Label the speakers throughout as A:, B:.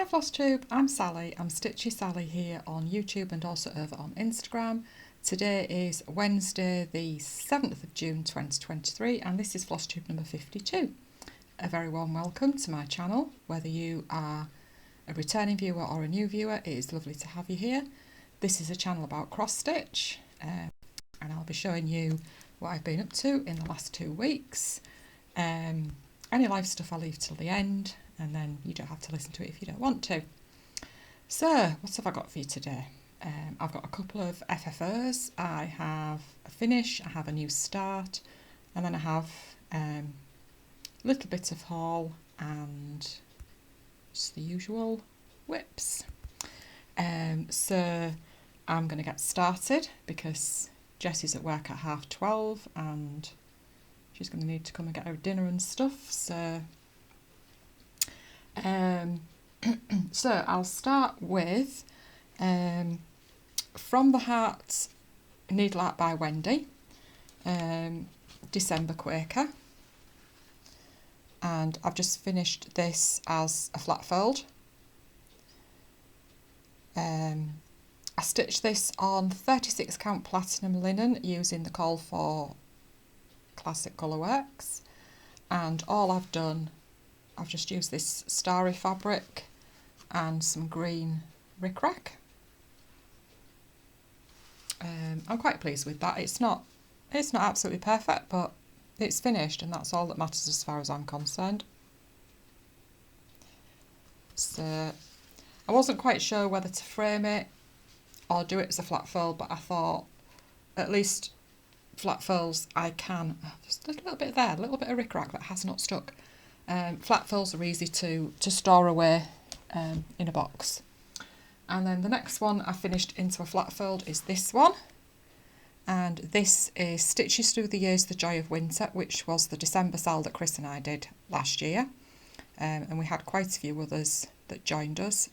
A: Flosstube, I'm Sally. I'm StitchySally here on YouTube and also over on Instagram. Today is Wednesday the 7th of June 2023 and this is Flosstube number 52. A very warm welcome to my channel. Whether you are a returning viewer or a new viewer, it is lovely to have you here. This is a channel about cross stitch and I'll be showing you what I've been up to in the last 2 weeks. Any live stuff I'll leave till the end, and then you don't have to listen to it if you don't want to. So, what have I got for you today? I've got a couple of FFOs. I have a finish, I have a new start, and then I have a little bit of haul and just the usual whips. So I'm going to get started because Jessie's at work at 12:30 and she's going to need to come and get her dinner and stuff. So so I'll start with From the Heart Needleart by Wendy, December Quaker, and I've just finished this as a flat fold. I stitched this on 36 count platinum linen using the Call for Classic Colourworks, and all I've done, I've just used this starry fabric and some green rickrack. I'm quite pleased with that. It's not absolutely perfect, but it's finished and that's all that matters as far as I'm concerned. So I wasn't quite sure whether to frame it or do it as a flat fold, but I thought at least flat folds I can, just a little bit there, a little bit of rickrack that has not stuck. Flat folds are easy to store away in a box. And then the next one I finished into a flat fold is this one, and this is Stitches Through the Years, The Joy of Winter, which was the December sale that Chris and I did last year, and we had quite a few others that joined us.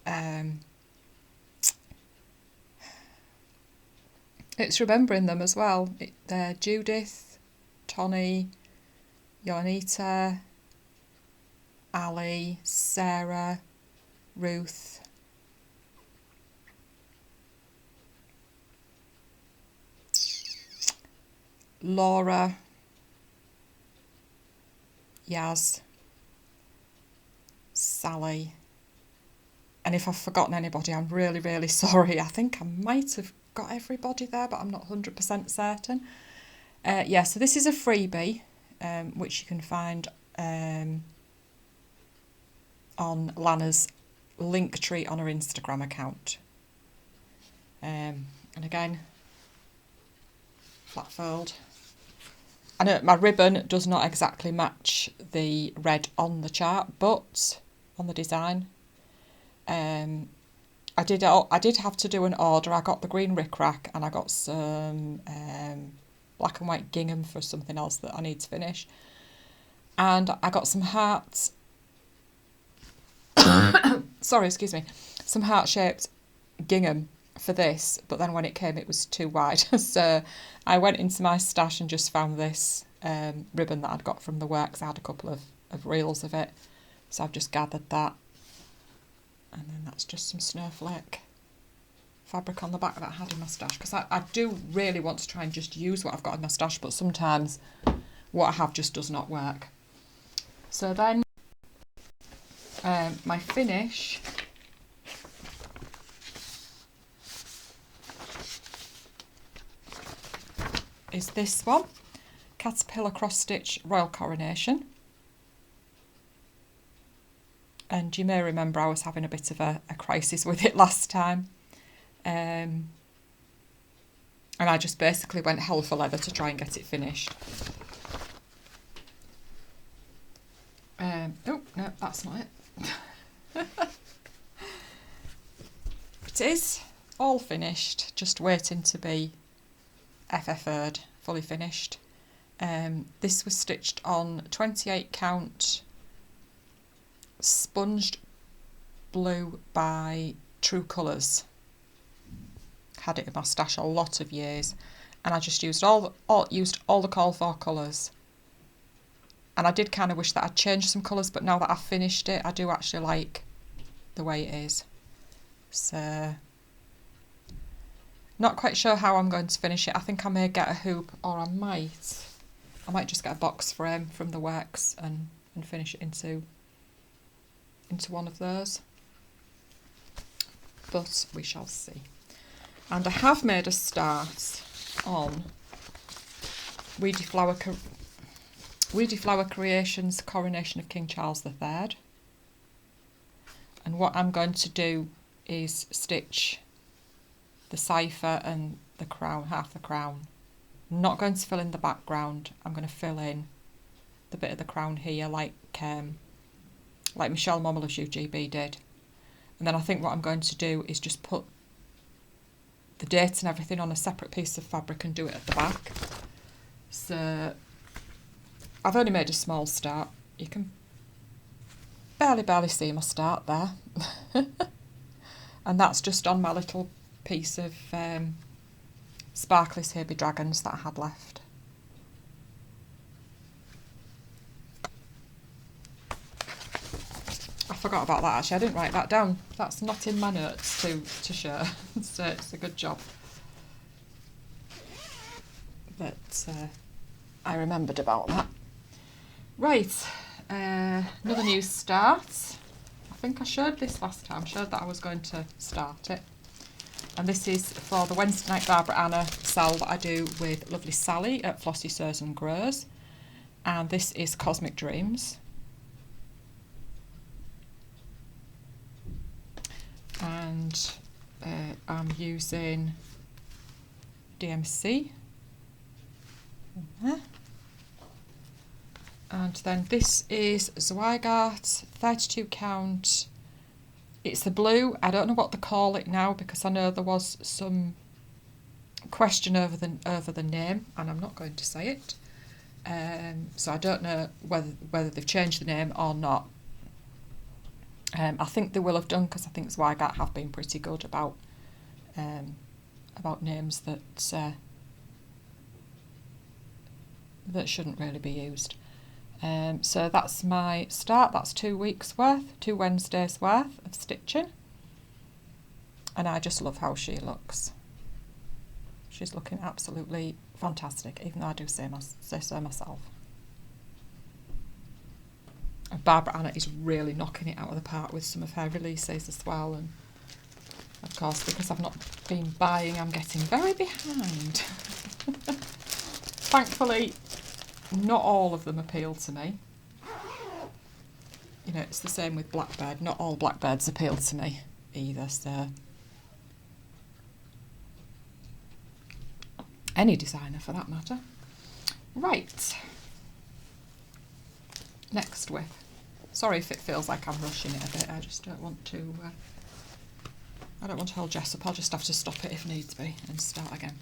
A: It's remembering them as well. They're Judith, Tony, Yonita, Ali, Sarah, Ruth, Laura, Yaz, Sally, and if I've forgotten anybody, I'm really, really sorry. I think I might have got everybody there, but I'm not 100% certain. Yeah, so this is a freebie, which you can find on Lana's link tree on her Instagram account. And again, flat fold. I know my ribbon does not exactly match the red on the chart, but on the design, I did have to do an order. I got the green rickrack and I got some black and white gingham for something else that I need to finish, and I got some hearts. Sorry, excuse me. Some heart-shaped gingham for this, but then when it came it was too wide. So I went into my stash and just found this ribbon that I'd got from the works. I had a couple of reels of it, so I've just gathered that. And then that's just some snowflake fabric on the back that I had in my stash, because I do really want to try and just use what I've got in my stash, but sometimes what I have just does not work. So then my finish is this one, Caterpillar Cross Stitch Royal Coronation. And you may remember I was having a bit of a crisis with it last time. And I just basically went hell for leather to try and get it finished. Oh, no, that's not it. It is all finished, just waiting to be FFO'd, fully finished. This was stitched on 28 count sponged blue by True Colours. Had it in my stash a lot of years, and I just used all the Call for colours. And I did kind of wish that I'd changed some colours, but now that I've finished it, I do actually like the way it is. So not quite sure how I'm going to finish it. I think I may get a hoop, or I might just get a box frame from the works and finish it into one of those. But we shall see. And I have made a start on Weediflower Creations Coronation of King Charles III. And what I'm going to do is stitch the cipher and the crown, half the crown. I'm not going to fill in the background. I'm going to fill in the bit of the crown here, like Michelle Momoloves UGB did. And then I think what I'm going to do is just put the dates and everything on a separate piece of fabric and do it at the back. So I've only made a small start. You can barely see my start there. And that's just on my little piece of sparkly Baby Dragons that I had left. I forgot about that actually, I didn't write that down. That's not in my notes to show, so it's a good job that I remembered about that. Right, another new start. I think I showed this last time, showed that I was going to start it. And this is for the Wednesday night Barbara Anna sale that I do with lovely Sally at Flossy Sews and Grows. And this is Cosmic Dreams. And I'm using DMC. And then this is Zweigart 32 count. It's the blue. I don't know what to call it now because I know there was some question over the name, and I'm not going to say it. So I don't know whether they've changed the name or not. I think they will have done because I think Zweigart have been pretty good about names that shouldn't really be used. So that's my start. That's 2 weeks worth, 2 Wednesdays worth of stitching. And I just love how she looks. She's looking absolutely fantastic, even though I do say so myself. And Barbara Anna is really knocking it out of the park with some of her releases as well. And of course, because I've not been buying, I'm getting very behind. Thankfully, not all of them appeal to me. You know, it's the same with Blackbird. Not all Blackbirds appeal to me either, so any designer for that matter. Right. Next width. Sorry if it feels like I'm rushing it a bit. I just don't want to. I don't want to hold Jess up. I'll just have to stop it if needs be and start again.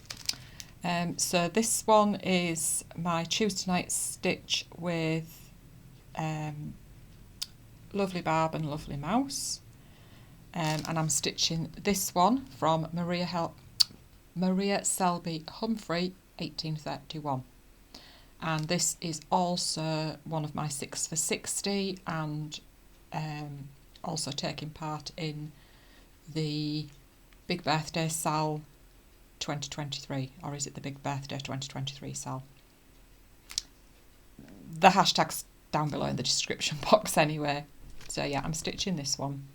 A: So this one is my Tuesday night stitch with Lovely Barb and Lovely Mouse, and I'm stitching this one from Maria Selby Humphrey 1831, and this is also one of my 6 for 60 and also taking part in the Big Birthday Sal 2023, or is it the Big Birthday 2023 sale? The hashtag's down below in the description box anyway. So yeah, I'm stitching this one.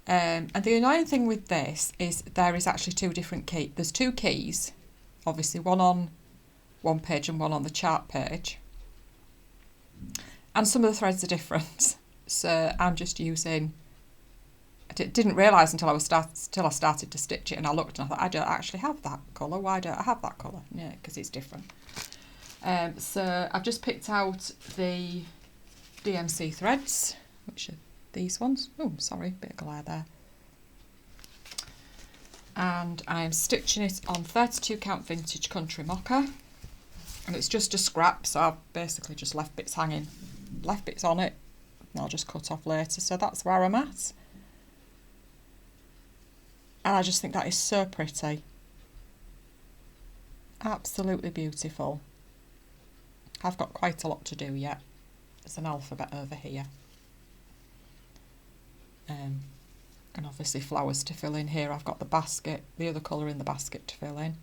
A: And the annoying thing with this is there is actually 2 different keys. There's 2 keys, obviously one on one page and one on the chart page. And some of the threads are different. So I'm just using... I didn't realise until I started to stitch it, and I looked and I thought, I don't actually have that colour. Why don't I have that colour? Yeah, because it's different. So I've just picked out the DMC threads, which are these ones. Oh, sorry, bit of glare there. And I'm stitching it on 32 count vintage country mocha, and it's just a scrap, so I've basically just left bits hanging, left bits on it, and I'll just cut off later. So that's where I'm at. And I just think that is so pretty. Absolutely beautiful. I've got quite a lot to do yet. There's an alphabet over here. And obviously flowers to fill in. Here I've got the basket, the other colour in the basket to fill in.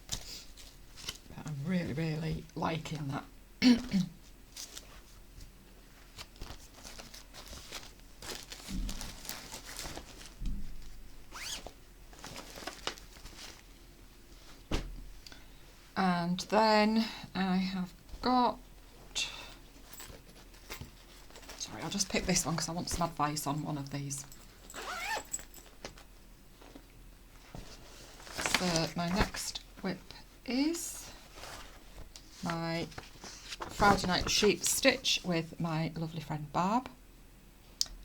A: But I'm really, really liking that. And then I have got, sorry, I'll just pick this one because I want some advice on one of these. So my next whip is my Friday Night Sheep Stitch with my lovely friend Barb.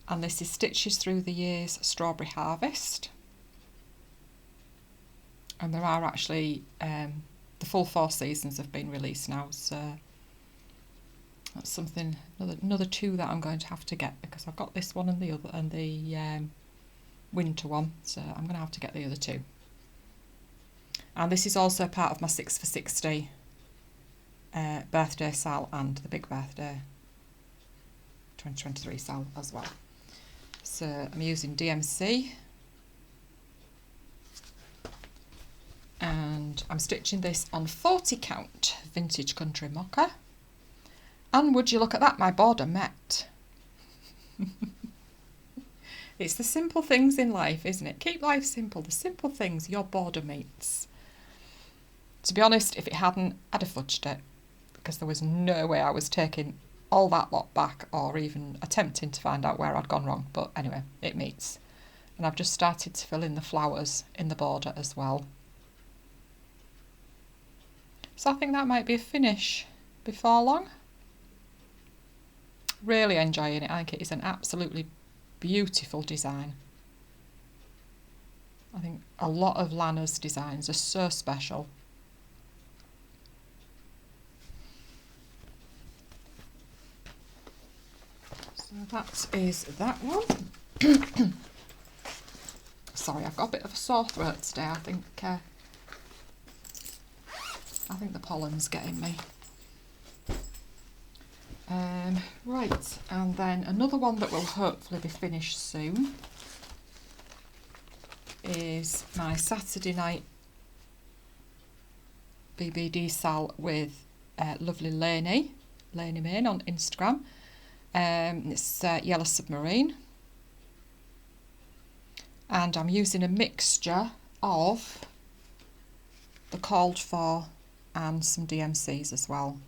A: And this is Stitches Through the Years Strawberry Harvest. And there are actually, the full 4 seasons have been released now, so that's something, another 2 that I'm going to have to get, because I've got this one and the other and the winter one, so I'm going to have to get the other 2. And this is also part of my 6 for 60 birthday sale and the big birthday 2023 sale as well. So I'm using DMC. And I'm stitching this on 40 count vintage country mocha. And would you look at that, my border met. It's the simple things in life, isn't it? Keep life simple. The simple things your border meets. To be honest, if it hadn't, I'd have fudged it, because there was no way I was taking all that lot back or even attempting to find out where I'd gone wrong. But anyway, it meets. And I've just started to fill in the flowers in the border as well. So I think that might be a finish before long. Really enjoying it. I think it is an absolutely beautiful design. I think a lot of Lana's designs are so special. So that is that one. Sorry, I've got a bit of a sore throat today. I think the pollen's getting me. Right, and then another one that will hopefully be finished soon is my Saturday night BBD sal with lovely Lainey Main on Instagram. It's Yellow Submarine. And I'm using a mixture of the called for and some DMCs as well.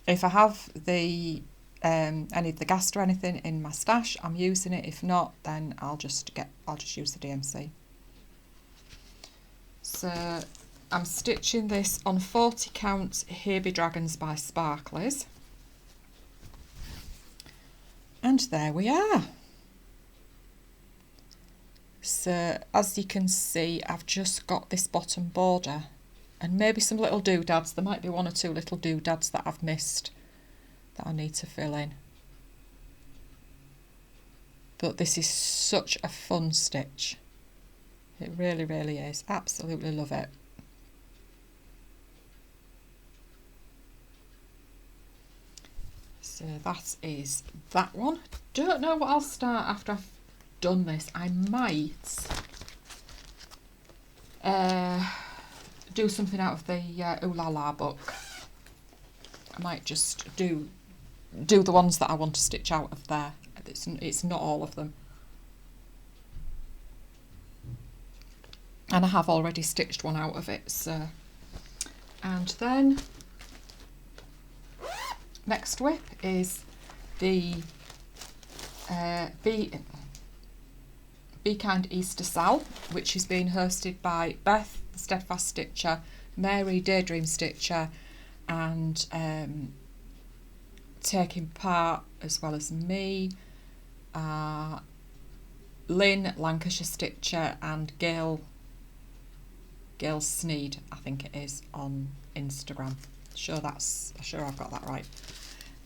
A: If I have the any of the Gast or anything in my stash, I'm using it. If not, then I'll just use the DMC. So I'm stitching this on 40 count Baby Dragons by Sparklies. And there we are. So as you can see, I've just got this bottom border and maybe some little doodads. There might be 1 or 2 little doodads that I've missed that I need to fill in. But this is such a fun stitch. It really, really is. Absolutely love it. So that is that one. Don't know what I'll start after I've done this. I might do something out of the Ooh La La book. I might just do the ones that I want to stitch out of there. It's not all of them. And I have already stitched one out of it. So, and then next whip is the Be Kind Easter Sal, which is being hosted by Beth, the Steadfast Stitcher, Mary, Daydream Stitcher, and taking part as well as me, Lynn, Lancashire Stitcher, and Gail Sneed, I think it is, on Instagram. Sure I've got that right.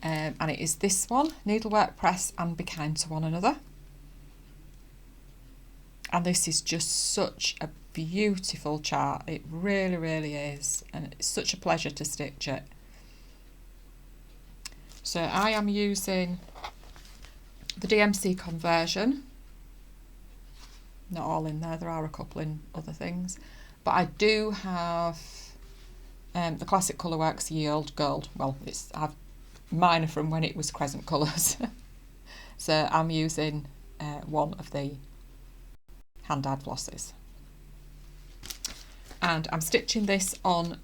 A: And it is this one, NeedleworkPress and Be Kind to One Another. And this is just such a beautiful chart. It really, really is. And it's such a pleasure to stitch it. So I am using the DMC conversion. Not all in there are a couple in other things, but I do have the Classic Colourworks Yield Gold. Well, I've mine are from when it was Crescent colours. So I'm using one of the hand-dyed flosses, and I'm stitching this on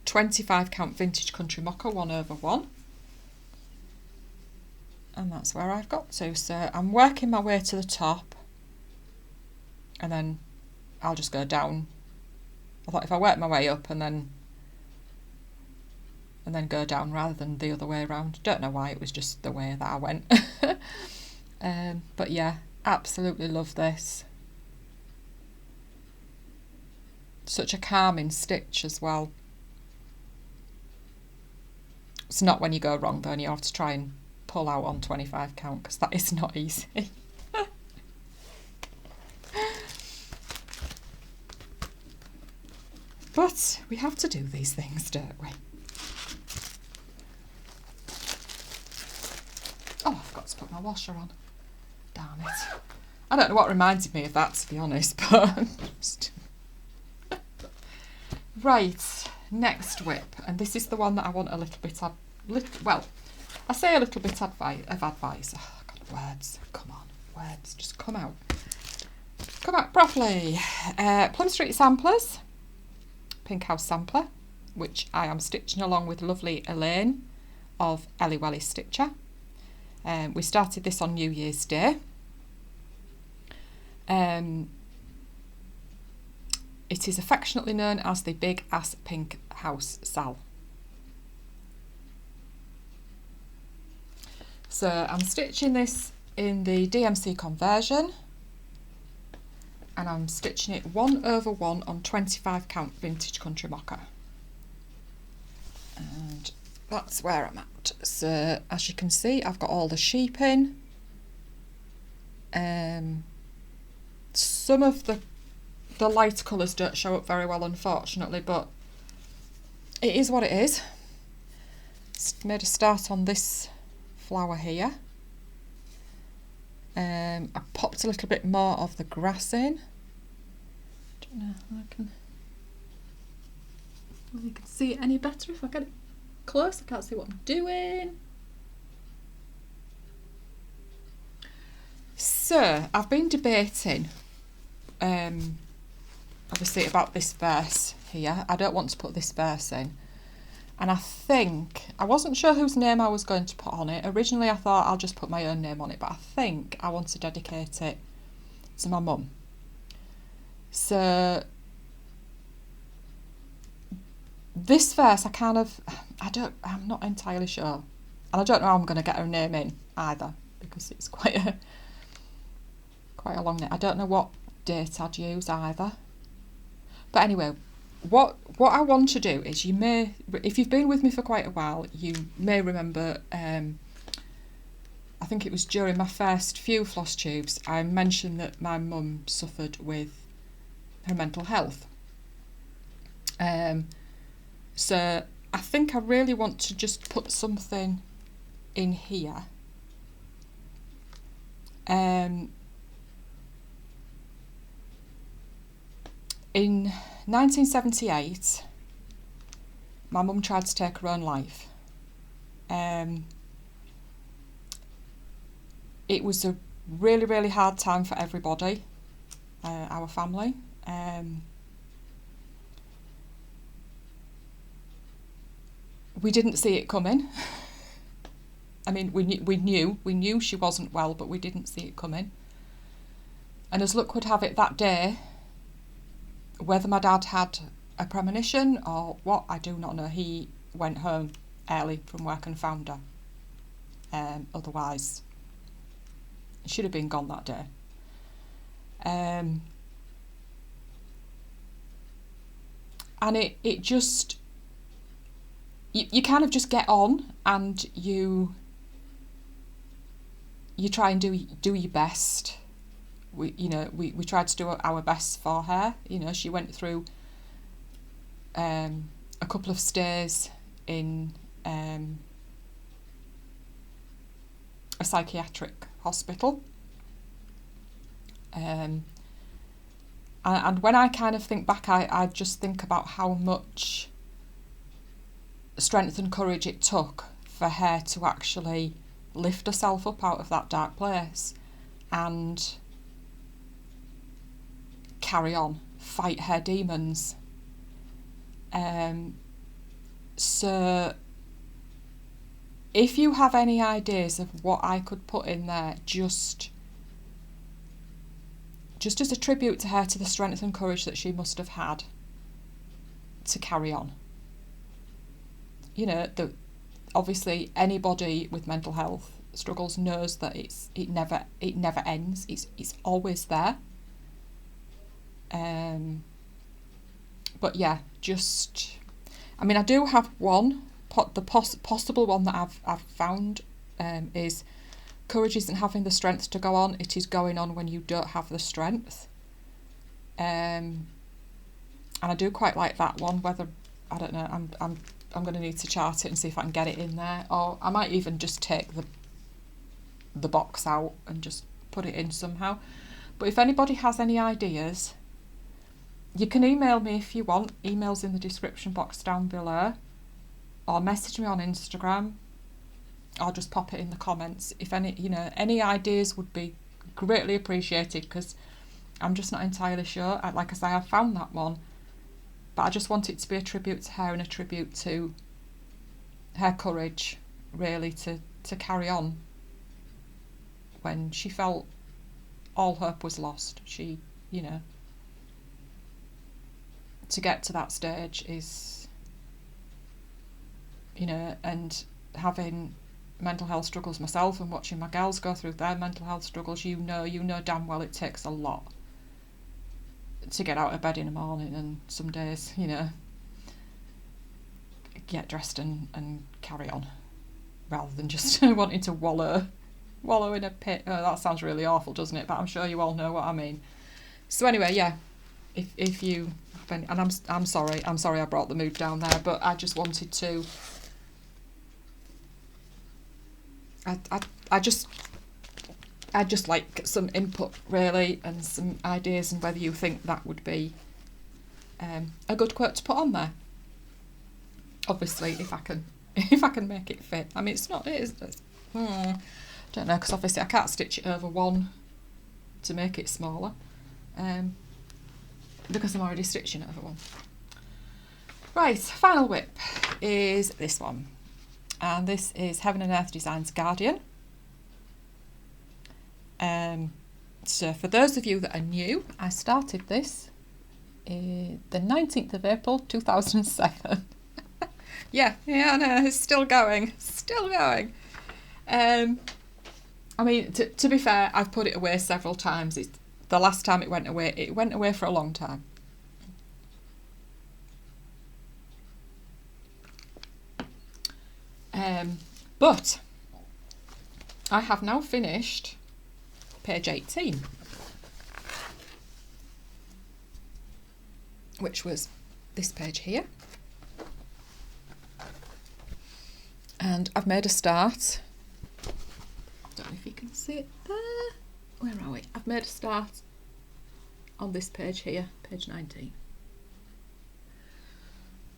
A: 25 count Vintage Country Mocha 1/1, and that's where I've got to. So I'm working my way to the top, and then I'll just go down. I thought if I work my way up and then go down rather than the other way around. Don't know why, it was just the way that I went. But yeah, absolutely love this. Such a calming stitch as well. It's not when you go wrong though, and you have to try and pull out on 25 count, because that is not easy. But we have to do these things, don't we? Oh, I've got to put my washer on. Darn it. I don't know what reminded me of that, to be honest, but just... Right, next whip, and this is the one that I want a little bit of, well, I say a little bit of advice. Oh, God, words, come on, words, just come out. Come out properly. Plum Street Samplers, Pink House Sampler, which I am stitching along with lovely Elaine of Ellie Welly Stitcher. We started this on New Year's Day. It is affectionately known as the Big Ass Pink House Sal. So I'm stitching this in the DMC conversion, and I'm stitching it 1/1 on 25 count Vintage Country Mocha. And that's where I'm at. So as you can see, I've got all the sheep in. Some of the light colours don't show up very well, unfortunately, but it is what it is. Just made a start on this flower here. I popped a little bit more of the grass in. Don't know if you can see it any better if I get it close. I can't see what I'm doing. So I've been debating obviously about this verse here. I don't want to put this verse in, and I think I wasn't sure whose name I was going to put on it. Originally I thought I'll just put my own name on it, but I think I want to dedicate it to my mum. So this verse I'm not entirely sure, and I don't know how I'm going to get her name in either, because it's quite a long name. I don't know what date I'd use either. But anyway, what I want to do is, you may, if you've been with me for quite a while, you may remember, I think it was during my first few floss tubes, I mentioned that my mum suffered with her mental health. So I think I really want to just put something in here. In 1978, my mum tried to take her own life. It was a really, really hard time for everybody, our family. We didn't see it coming. I mean, we knew she wasn't well, but we didn't see it coming. And as luck would have it, that day, whether my dad had a premonition or what, I do not know, he went home early from work and found her. Otherwise, he should have been gone that day. And it just, you kind of just get on, and you try and do your best. We tried to do our best for her. You know, she went through a couple of stays in psychiatric hospital. And when I kind of think back, I just think about how much strength and courage it took for her to actually lift herself up out of that dark place and carry on, fight her demons. So if you have any ideas of what I could put in there, just as a tribute to her, to the strength and courage that she must have had to carry on. You know, obviously anybody with mental health struggles knows that it never ends. It's always there. But yeah, I mean, I do have one. The possible one that I've found is courage isn't having the strength to go on. It is going on when you don't have the strength. And I do quite like that one. Whether, I don't know, I'm going to need to chart it and see if I can get it in there, or I might even just take the box out and just put it in somehow. But if anybody has any ideas, you can email me if you want. Email's in the description box down below, or message me on Instagram, or just pop it in the comments. If any ideas would be greatly appreciated, because I'm just not entirely sure. Like I say, I found that one, but I just want it to be a tribute to her and a tribute to her courage, really, to carry on when she felt all hope was lost. She, to get to that stage is, and having mental health struggles myself and watching my girls go through their mental health struggles, you know damn well it takes a lot to get out of bed in the morning, and some days, get dressed and carry on, rather than just wanting to wallow in a pit. Oh, that sounds really awful, doesn't it? But I'm sure you all know what I mean. So anyway, yeah, if you, and I'm sorry I brought the mood down there, but I just wanted to, I just like some input, really, and some ideas, and whether you think that would be a good quote to put on there. Obviously, if I can make it fit. I mean, it's don't know, because obviously I can't stitch it over one to make it smaller, because I'm already stitching it over one. Right, final whip is this one, and this is Heaven and Earth Designs Guardian. So for those of you that are new, I started this the 19th of April 2007. yeah, I know, it's still going. I mean, to be fair, I've put it away several times. The last time it went away for a long time. But I have now finished page 18, which was this page here. And I've made a start. Don't know if you can see it there. Where are we? I've made a start on this page here, page 19.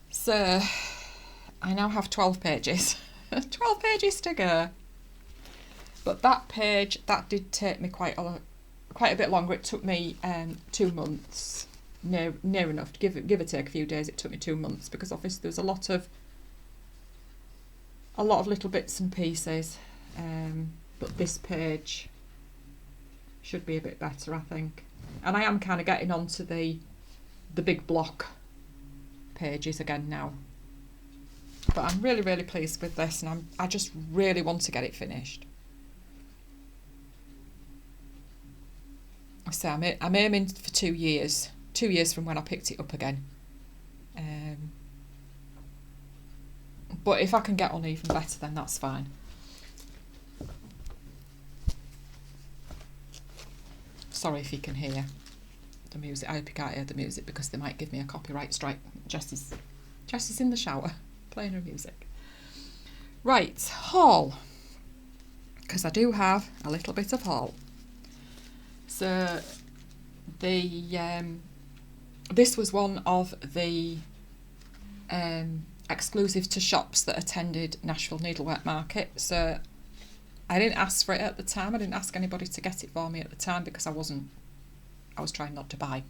A: So I now have 12 pages. 12 pages to go. But that page, that did take me quite a bit longer. It took me 2 months, near enough. Give or take a few days, it took me 2 months, because obviously there was a lot of little bits and pieces. But this page should be a bit better, I think. And I am kind of getting onto the big block pages again now. But I'm really, really pleased with this, and I just really want to get it finished. So I'm aiming for 2 years. 2 years from when I picked it up again. But if I can get on even better, then that's fine. Sorry if you can hear the music. I hope you can't hear the music, because they might give me a copyright strike. Jess is in the shower playing her music. Right, haul. because I do have a little bit of haul. So this was one of the exclusive to shops that attended Nashville Needlework Market. So I didn't ask for it at the time. I didn't ask anybody to get it for me at the time because I was trying not to buy.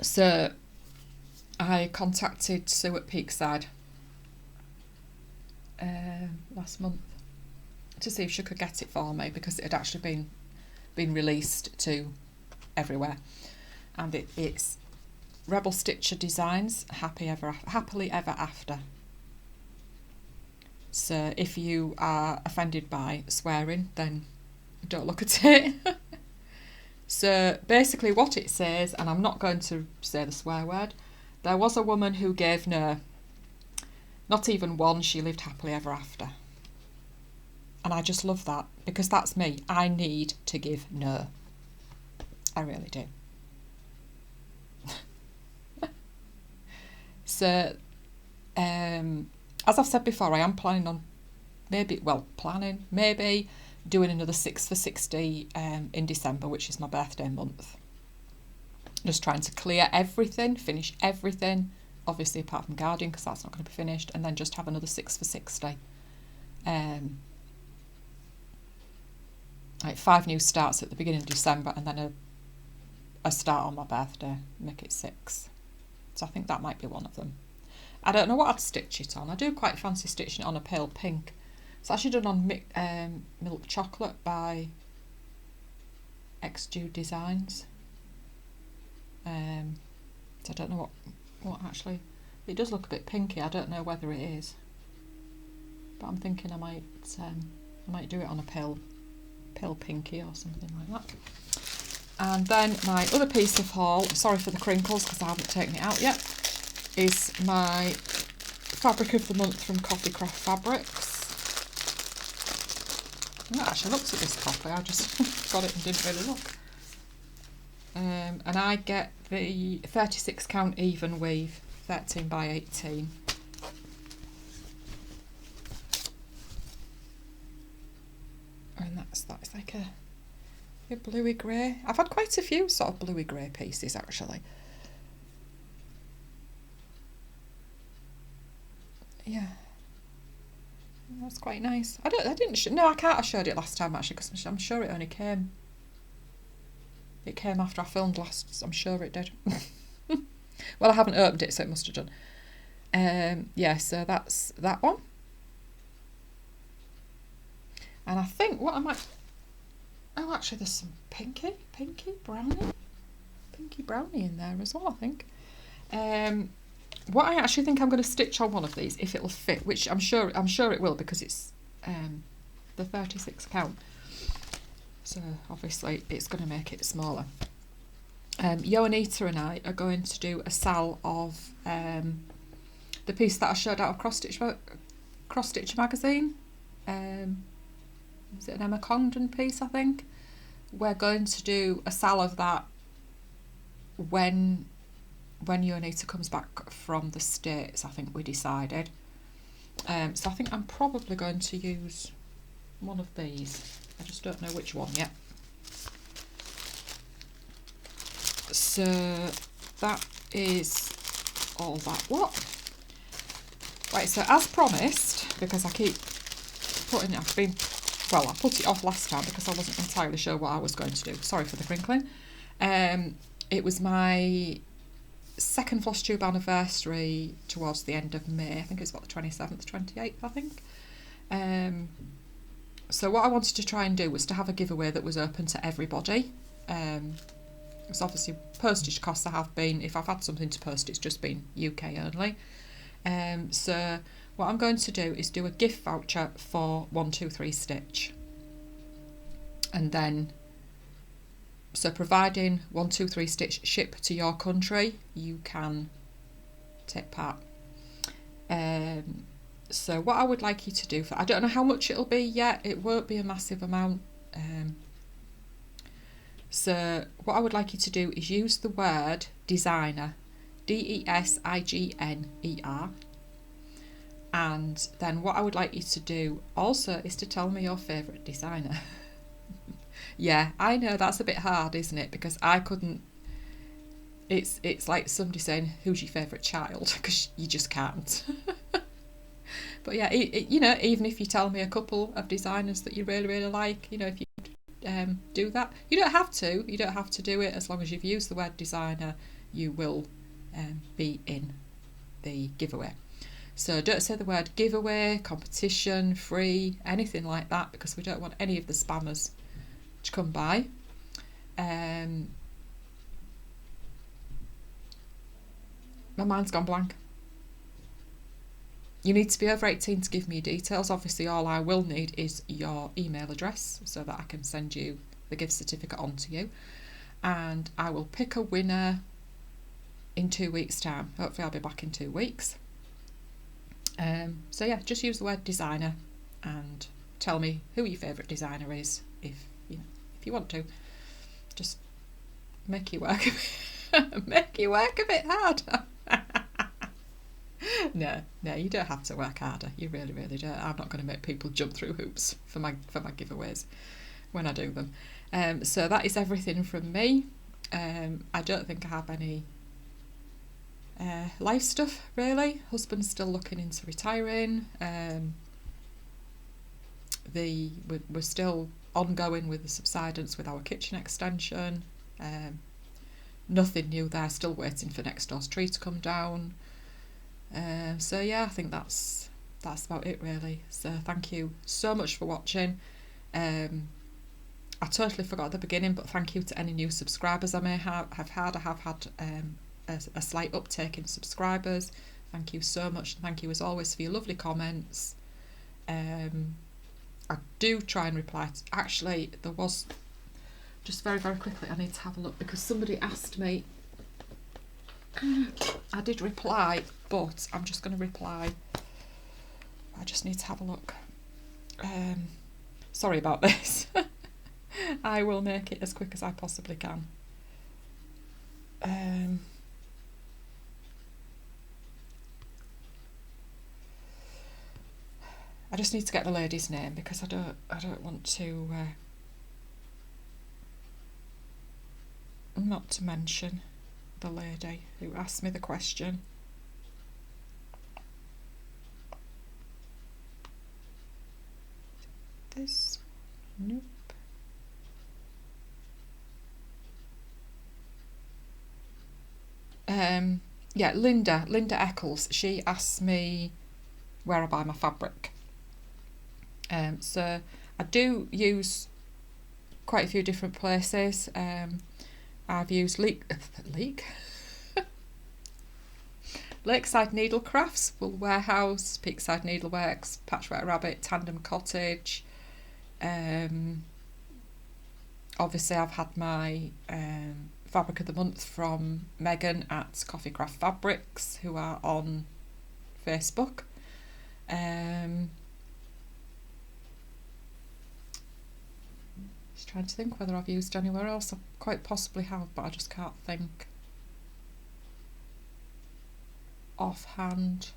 A: So I contacted Sue at Peakside last month to see if she could get it for me, because it had actually been released to everywhere, and it's Rebel Stitcher Designs, Happily Ever After. So if you are offended by swearing, then don't look at it. So basically what it says, and I'm not going to say the swear word, there was a woman who gave no, not even one, she lived happily ever after. And I just love that, because that's me. I need to give no. I really do. So, as I've said before, I am planning on maybe doing another 6 for 60 in December, which is my birthday month. Just trying to clear everything, finish everything, obviously apart from Guardian, because that's not going to be finished, and then just have another 6 for 60. Like 5 new starts at the beginning of December, and then a start on my birthday, make it 6. So I think that might be one of them. I don't know what I'd stitch it on. I do quite fancy stitching it on a pale pink. It's actually done on Milk Chocolate by XDew Designs. So I don't know what actually, it does look a bit pinky. I don't know whether it is, but I'm thinking I might do it on a pale pinky or something like that. And then my other piece of haul, sorry for the crinkles because I haven't taken it out yet, is my fabric of the month from Coffee Craft Fabrics. I haven't actually looked at this copy, I just got it and didn't really look. And I get the 36 count even weave, 13 by 18. And that's like a bluey grey. I've had quite a few sort of bluey grey pieces actually. Yeah, that's quite nice. I can't have showed it last time actually, because I'm sure it only came. It came after I filmed last. I'm sure it did. Well, I haven't opened it, so it must have done. Yeah, so that's that one. And I think what I might. Oh, actually, there's some pinky brownie in there as well, I think. What I actually think I'm going to stitch on one of these, if it'll fit, which I'm sure it will, because it's the 36 count. So obviously it's going to make it smaller. Yoanita and I are going to do a sal of the piece that I showed out of Cross Stitch magazine. Is it an Emma Condon piece, I think? We're going to do a sal of that when Yoanita comes back from the States, I think we decided. So I think I'm probably going to use one of these. I just don't know which one yet. So that is all that lot. Right, so as promised, because I keep putting it, I put it off last time because I wasn't entirely sure what I was going to do. Sorry for the crinkling. It was my second floss tube anniversary towards the end of May. I think it's about the 27th, 28th, I think. So what I wanted to try and do was to have a giveaway that was open to everybody. It's obviously postage costs if I've had something to post, it's just been UK only. So what I'm going to do is do a gift voucher for 123 Stitch. And then, so providing 123 Stitch ship to your country, you can take part. So what I would like you to do, I don't know how much it'll be yet, it won't be a massive amount. So what I would like you to do is use the word designer, DESIGNER, And then what I would like you to do also is to tell me your favourite designer. Yeah, I know that's a bit hard, isn't it? Because I couldn't. It's like somebody saying, who's your favourite child? Because you just can't. But yeah, you know, even if you tell me a couple of designers that you really, really like, you know, if you do that. You don't have to. You don't have to do it. As long as you've used the word designer, you will be in the giveaway. So don't say the word giveaway, competition, free, anything like that, because we don't want any of the spammers to come by. My mind's gone blank. You need to be over 18 to give me details. Obviously, all I will need is your email address so that I can send you the gift certificate on to you. And I will pick a winner in 2 weeks' time. Hopefully I'll be back in 2 weeks. So yeah, just use the word designer and tell me who your favourite designer is if you want to. Just make you work a bit harder. No, you don't have to work harder. You really, really don't. I'm not going to make people jump through hoops for my giveaways when I do them. So that is everything from me. I don't think I have any life stuff really. Husband's still looking into retiring. We're still ongoing with the subsidence with our kitchen extension. Nothing new there. Still waiting for next door's tree to come down. So yeah, I think that's about it really. So thank you so much for watching. I totally forgot at the beginning, but thank you to any new subscribers I may have had. I have had a slight uptake in subscribers. Thank you so much. Thank you as always for your lovely comments. I do try and reply to, actually there was, just very, very quickly, I need to have a look because somebody asked me. I did reply, but I'm just going to reply. I just need to have a look. Sorry about this. I will make it as quick as I possibly can. I just need to get the lady's name because I don't want to not to mention the lady who asked me the question. This, nope. Yeah, Linda Eccles. She asked me where I buy my fabric. So I do use quite a few different places. I've used Lakeside Needle Crafts, Wool Warehouse, Peakside Needleworks, Patchwork Rabbit, Tandem Cottage. Obviously I've had my Fabric of the Month from Megan at Coffee Craft Fabrics, who are on Facebook. Just trying to think whether I've used anywhere else. I quite possibly have, but I just can't think offhand.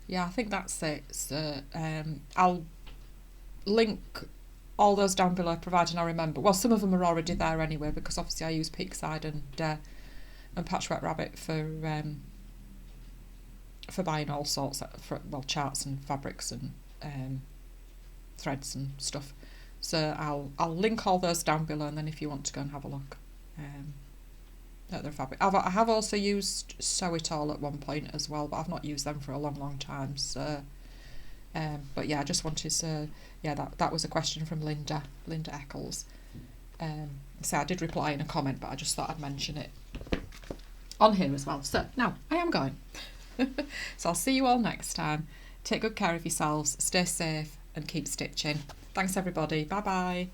A: Yeah, I think that's it. So I'll link all those down below, providing I remember. Well, some of them are already there anyway, because obviously I use Peakside and Patchwork Rabbit for buying all sorts of, well, charts and fabrics and threads and stuff. So I'll link all those down below, and then if you want to go and have a look at their fabric. I have also used Sew It All at one point as well, but I've not used them for a long time. So but yeah, I just wanted to, yeah, that was a question from Linda Eccles. So I did reply in a comment, but I just thought I'd mention it on here as well. So now I am going. So I'll see you all next time. Take good care of yourselves, stay safe and keep stitching. Thanks everybody. Bye bye.